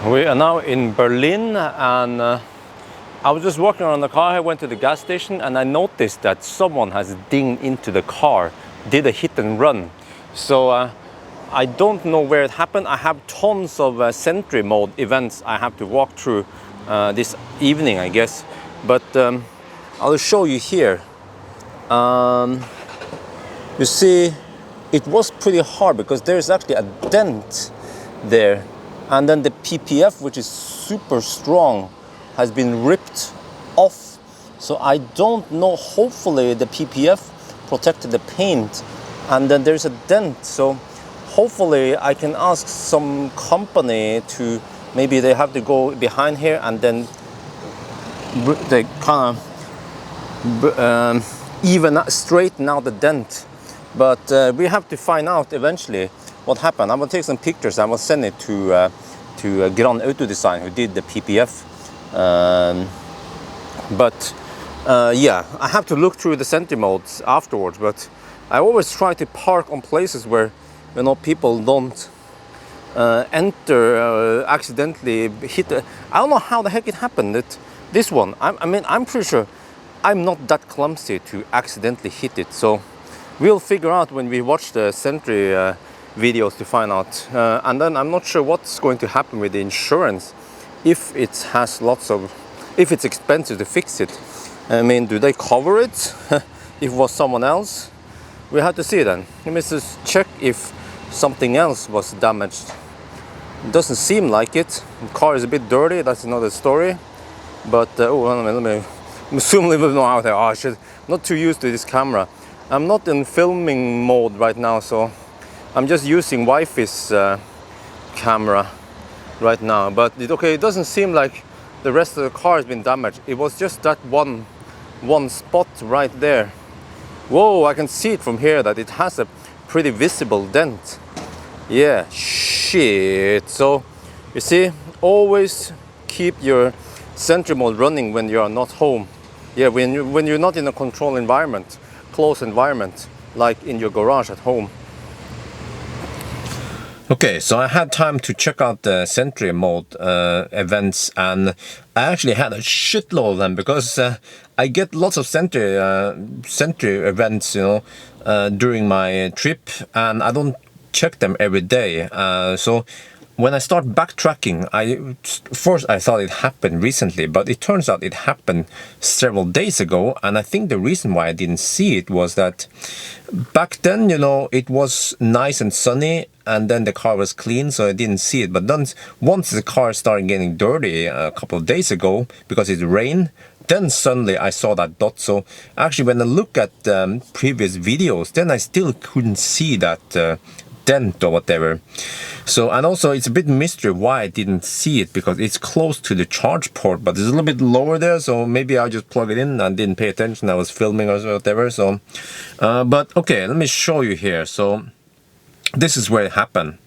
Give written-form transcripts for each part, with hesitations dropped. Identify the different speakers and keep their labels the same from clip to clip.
Speaker 1: We are now in Berlin, and I was just walking around the car. I went to the gas station and I noticed that someone has dinged into the car, did a hit and run. So I don't know where it happened. I have tons of Sentry Mode events I have to walk through this evening, I guess. But I'll show you here. You see, it was pretty hard because there's actually a dent there. And then the PPF, which is super strong, has been ripped off. So I don't know, hopefully the PPF protected the paint, and then there's a dent. So hopefully I can ask some company to, maybe they have to go behind here and then they kind of straighten out the dent. But we have to find out eventually what happened. I will take some pictures. I will send it to Grand Auto Design, who did the PPF. Yeah, I have to look through the Sentry Modes afterwards. But I always try to park on places where, you know, people don't enter, accidentally hit. I don't know how the heck it happened. This one, I mean, I'm pretty sure I'm not that clumsy to accidentally hit it. So we'll figure out when we watch the Sentry videos to find out. And then I'm not sure what's going to happen with the insurance, if it has if it's expensive to fix it. I mean, do they cover it if it was someone else? We have to see then. Let me just check if something else was damaged. It doesn't seem like it. The car is a bit dirty, that's another story. But let me zoom a little bit more out there. Oh shit, I'm not too used to this camera. I'm not in filming mode right now, so I'm just using wifey's camera right now. But it doesn't seem like the rest of the car has been damaged. It was just that one spot right there. Whoa, I can see it from here that it has a pretty visible dent. Yeah, shit. So you see, always keep your Sentry Mode running when you are not home. Yeah, when you're not in a controlled environment, closed environment, like in your garage at home. Okay, so I had time to check out the Sentry Mode events, and I actually had a shitload of them because I get lots of Sentry events, you know, during my trip, and I don't check them every day. So when I start backtracking, first I thought it happened recently, but it turns out it happened several days ago. And I think the reason why I didn't see it was that back then, you know, it was nice and sunny, and then the car was clean, so I didn't see it. But then once the car started getting dirty a couple of days ago because it rained, then suddenly I saw that dot. So actually when I look at previous videos, then I still couldn't see that dent or whatever. So, and also it's a bit mystery why I didn't see it, because it's close to the charge port, but it's a little bit lower there, so maybe I just plug it in and didn't pay attention. I was filming or whatever. So but okay, let me show you here. So this is where it happened.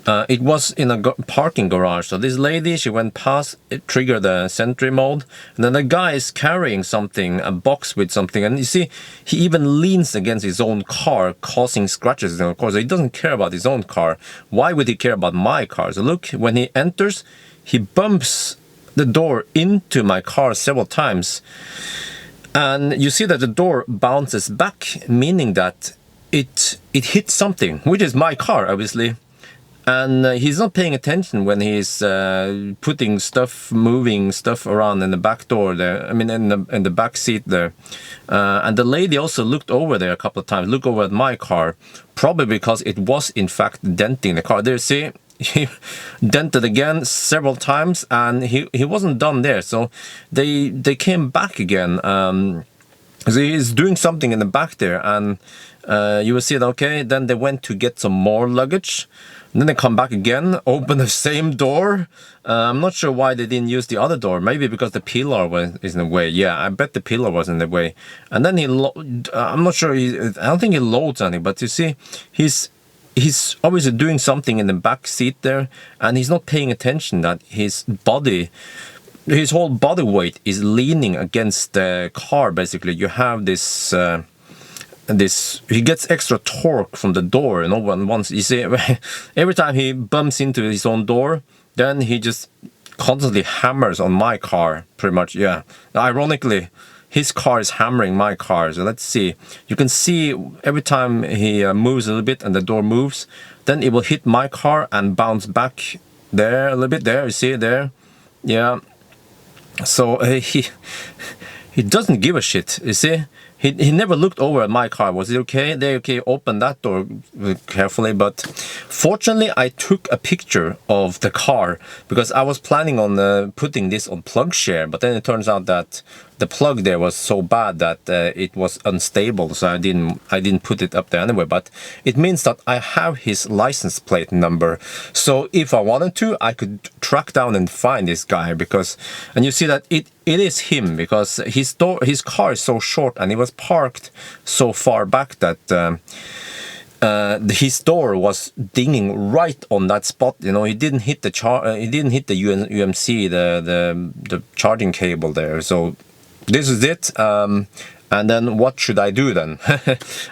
Speaker 1: It was in a parking garage. So this lady, she went past, it triggered the Sentry Mode, and then the guy is carrying something, a box with something, and you see he even leans against his own car, causing scratches. And of course he doesn't care about his own car. Why would he care about my car? So look, when he enters, he bumps the door into my car several times, and you see that the door bounces back, meaning that it hit something, which is my car, obviously. And he's not paying attention when he's putting stuff, moving stuff around in the back door there. I mean, in the back seat there. And the lady also looked over there a couple of times, looked over at my car, probably because it was in fact denting the car. There, see, he dented again several times, and he wasn't done there. So they came back again. So he's doing something in the back there, and you will see it. Okay, then they went to get some more luggage, and then they come back again, open the same door. I'm not sure why they didn't use the other door. Maybe because the pillar is in the way. Yeah, I bet the pillar was in the way. And then I'm not sure. I don't think he loads anything, but you see, he's obviously doing something in the back seat there, and he's not paying attention that his whole body weight is leaning against the car. Basically, you have this he gets extra torque from the door, you know. Once you see, every time he bumps into his own door, then he just constantly hammers on my car, pretty much. Yeah, ironically, his car is hammering my car. So let's see. You can see every time he moves a little bit and the door moves, then it will hit my car and bounce back there a little bit. There, you see it there? Yeah. So he doesn't give a shit, you see? He never looked over at my car. Was it okay? There, okay, open that door carefully. But fortunately, I took a picture of the car because I was planning on putting this on plug share. But then it turns out that the plug there was so bad that it was unstable. So I didn't put it up there anyway. But it means that I have his license plate number. So if I wanted to, I could track down and find this guy because, and you see that it is him because his car is so short and it was parked so far back that his door was dinging right on that spot. You know, he didn't hit the UMC, the charging cable there. So this is it. And then what should I do then?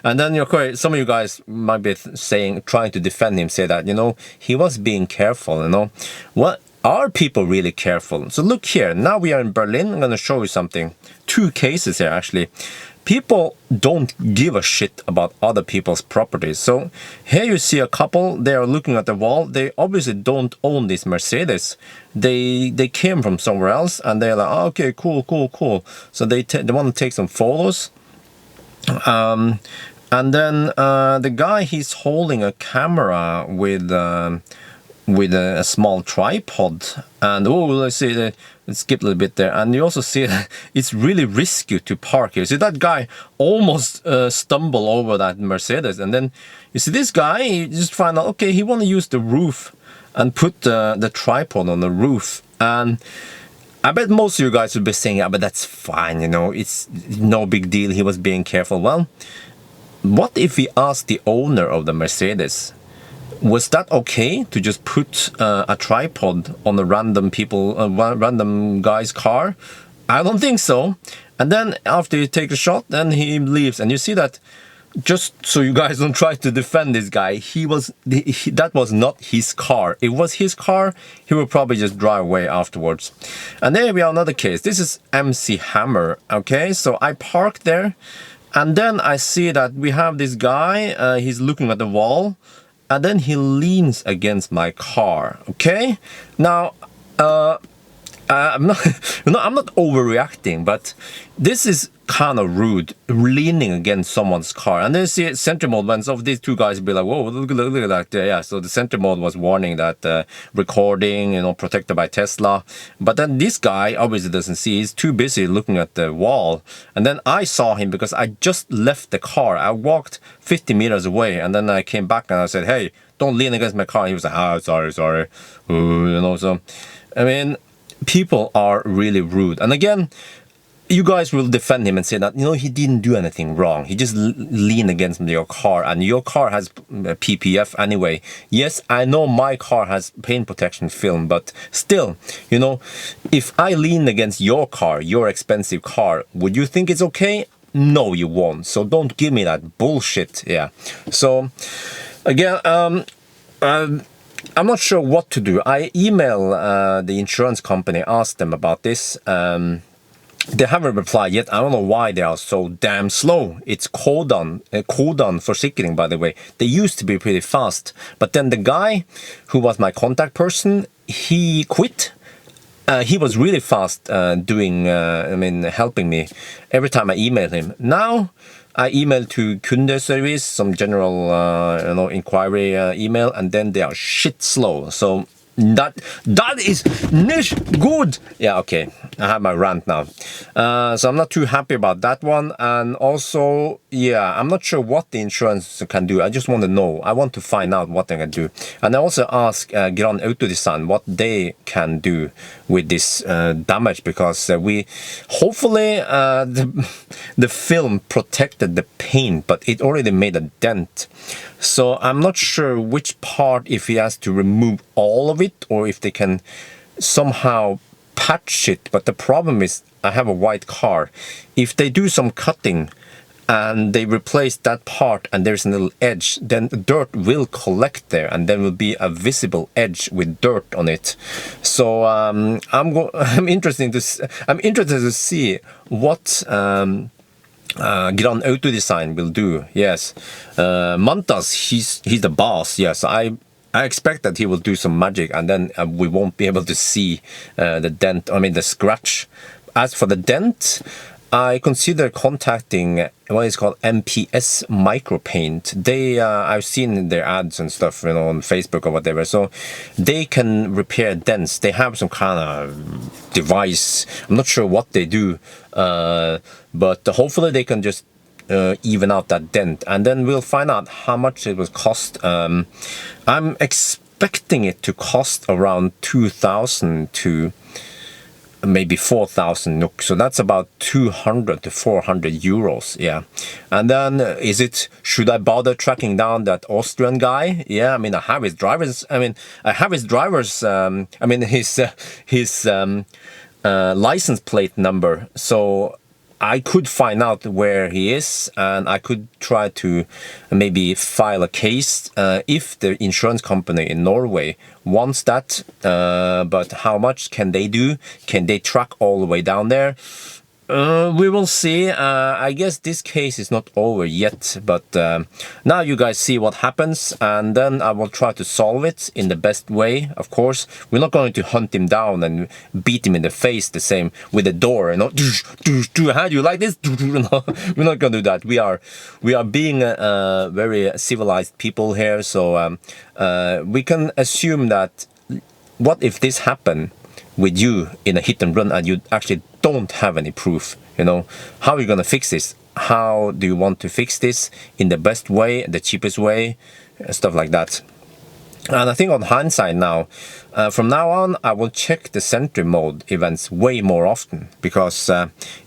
Speaker 1: And then some of you guys might be trying to defend him, say that, you know, he was being careful, you know. What? Are people really careful? So look here, now we are in Berlin. I'm going to show you something. 2 cases here actually. People don't give a shit about other people's properties. So here you see a couple, they are looking at the wall. They obviously don't own this Mercedes. They came from somewhere else and they're like, oh, okay, cool. So they want to take some photos. And then the guy, he's holding a camera with a small tripod, and let's see, let's skip a little bit there, and you also see that it's really risky to park here. See that guy almost stumble over that Mercedes, and then you see this guy, he just find out, okay, he want to use the roof and put the tripod on the roof. And I bet most of you guys would be saying, yeah, but that's fine, you know, it's no big deal, he was being careful. Well, what if we ask the owner of the Mercedes, was that okay to just put a tripod on a random guy's car? I don't think so. And then after you take a shot, then he leaves, and you see that. Just so you guys don't try to defend this guy, that was not his car. If it was his car, he would probably just drive away afterwards. And there we have another case. This is MC Hammer. Okay, so I parked there, and then I see that we have this guy. He's looking at the wall. And then he leans against my car. Okay, now I'm not, I'm not overreacting, but this is kind of rude, leaning against someone's car. And then you see Sentry Mode went off. These 2 guys be like, whoa, look at that. Yeah, so the Sentry Mode was warning that recording, you know, protected by Tesla. But then this guy obviously doesn't see. He's too busy looking at the wall. And then I saw him because I just left the car. I walked 50 meters away, and then I came back and I said, hey, don't lean against my car. And he was like, sorry. You know, so, I mean, people are really rude. And again, you guys will defend him and say that, you know, he didn't do anything wrong. He just leaned against your car, and your car has PPF anyway. Yes, I know my car has paint protection film, but still, you know, if I lean against your car, your expensive car, would you think it's okay? No, you won't. So don't give me that bullshit. Yeah. So again, I'm not sure what to do. I email the insurance company, asked them about this. They haven't replied yet. I don't know why they are so damn slow. It's Kodan Forsikring, by the way. They used to be pretty fast. But then the guy who was my contact person, he quit. He was really fast helping me every time I emailed him. Now I email to kundeservice, some general inquiry email, and then they are shit slow. So that is nicht good. Yeah, okay, I have my rant now. So I'm not too happy about that one. And also, yeah, I'm not sure what the insurance can do. I just want to know. I want to find out what they can do. And I also ask Gran Autodesign what they can do with this damage, because we hopefully the film protected the paint, but it already made a dent. So I'm not sure which part, if he has to remove all of it or if they can somehow patch it. But the problem is I have a white car. If they do some cutting and they replace that part and there's a little edge, then dirt will collect there and there will be a visible edge with dirt on it. So I'm interested to see what Grand Auto Design will do. Yes, Mantas, he's the boss. Yes, I expect that he will do some magic, and then we won't be able to see the dent, I mean the scratch. As for the dent, I consider contacting what is called MPS Micropaint. They, I've seen their ads and stuff, you know, on Facebook or whatever. So they can repair dents. They have some kind of device. I'm not sure what they do, but hopefully they can just even out that dent, and then we'll find out how much it will cost. I'm expecting it to cost around 2,000 to maybe 4,000 NOK, so that's about 200 to 400 euros. Yeah, and then should I bother tracking down that Austrian guy? Yeah, I mean I have his driver's his license plate number, so I could find out where he is, and I could try to maybe file a case if the insurance company in Norway wants that. But how much can they do? Can they track all the way down there? We will see. I guess this case is not over yet, but now you guys see what happens, and then I will try to solve it in the best way. Of course, we're not going to hunt him down and beat him in the face the same with the door, you know. How do you like this? No, we're not going to do that. We are being very civilized people here, so we can assume that what if this happened with you in a hit and run and you actually don't have any proof, you know, how are you gonna fix this? How do you want to fix this in the best way, the cheapest way, stuff like that. And I think on hindsight now, from now on, I will check the Sentry Mode events way more often, because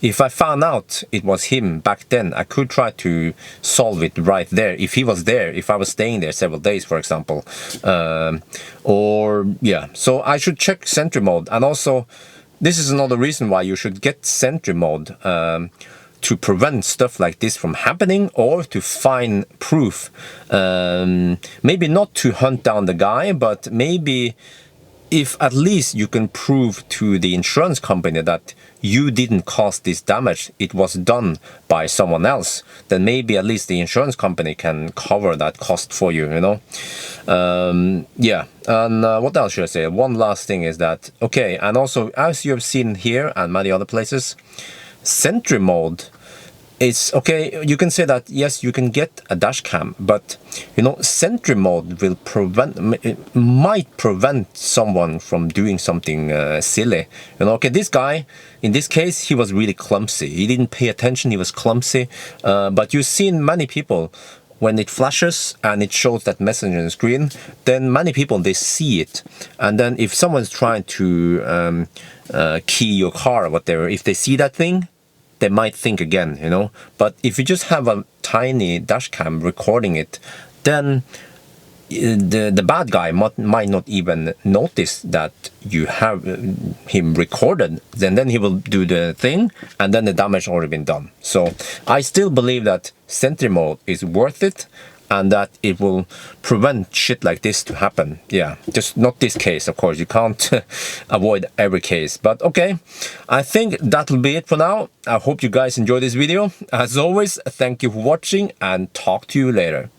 Speaker 1: if I found out it was him back then, I could try to solve it right there. If he was there, if I was staying there several days, for example, or yeah, so I should check Sentry Mode. And also, this is another reason why you should get Sentry Mode, to prevent stuff like this from happening, or to find proof. Maybe not to hunt down the guy, but maybe if at least you can prove to the insurance company that you didn't cause this damage, it was done by someone else, then maybe at least the insurance company can cover that cost for you, you know. Yeah, and what else should I say? One last thing is that, okay, and also as you have seen here and many other places, Sentry Mode is okay. You can say that yes, you can get a dash cam, but you know, Sentry Mode will might prevent someone from doing something silly. You know, okay, this guy in this case, he was really clumsy. He didn't pay attention. He was clumsy. But you've seen many people, when it flashes and it shows that message on the screen, then many people, they see it. And then if someone's trying to key your car or whatever, if they see that thing, they might think again, you know. But if you just have a tiny dash cam recording it, then the bad guy might not even notice that you have him recorded. Then he will do the thing, and then the damage already been done. So I still believe that Sentry Mode is worth it, and that it will prevent shit like this to happen. Yeah, just not this case, of course. You can't avoid every case. But okay, I think that'll be it for now. I hope you guys enjoyed this video. As always, thank you for watching, and talk to you later.